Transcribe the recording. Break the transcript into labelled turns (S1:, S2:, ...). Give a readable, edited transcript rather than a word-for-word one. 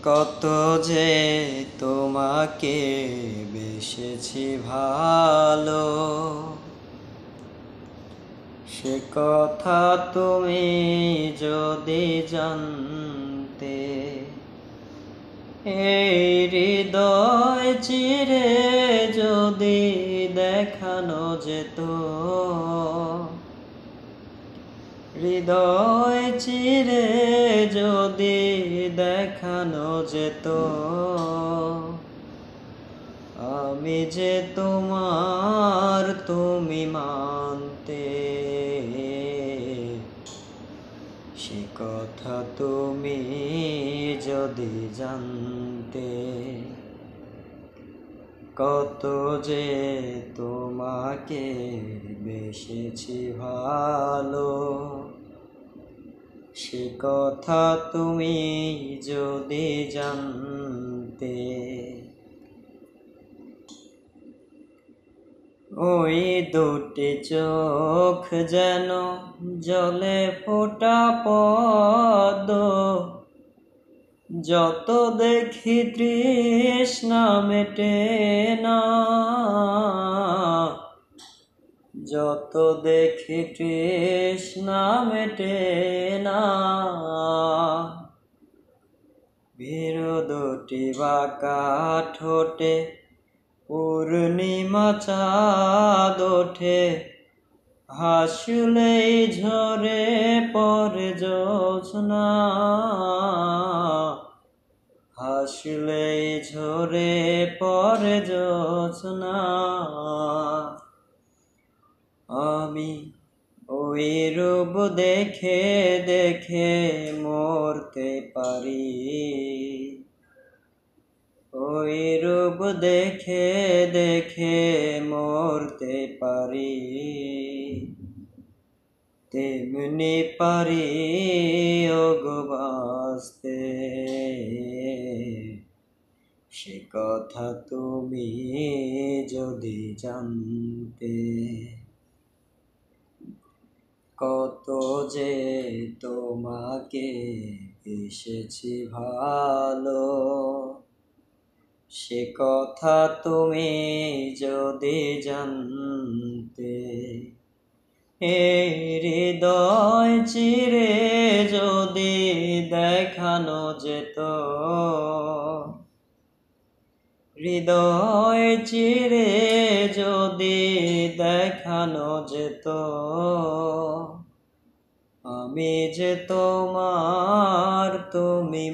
S1: কত যে তোমাকে বেসেছি ভালো, সে কথা তুমি যদি জানতে। এই হৃদয় চিরে যদি দেখানো যেত, হৃদয় চিরে যদি দেখানো যেত, আমি যে তোমার তুমি মানতে। সে কথা তুমি যদি জানতে। কত যে তোমাকে বেসেছি ভালো, সে কথা তুমি যদি জানতে। ওই দুটি চোখ যেন জলে ফোটা পদ্ম, যত দেখি তৃষ্ণা মেটে না, যত দেখি তৃষ্ণা মেটে না। ভীরু দুটি বাঁকা ঠোঁটে পূর্ণিমা চাঁদ ওঠে, হাসলেই ঝরে পড়ে জ্যোৎস্না, হাসলেই ঝরে পড়ে জ্যোৎস্না। আমি ওই রূপ দেখে দেখে মরতে পারি, ওই রূপ দেখে দেখে মরতে পারি, তেমনি পারি ওগো বাঁচতে। সে কথা তুমি যদি জানতে। কত যে তোমাকে বেসেছি ভালো, সে কথা তুমি যদি জানতে। এই হৃদয় চিরে যদি দেখানো যেত, হৃদয় চিরে যদি দেখানো যেত, আমি যে তোমার তুমি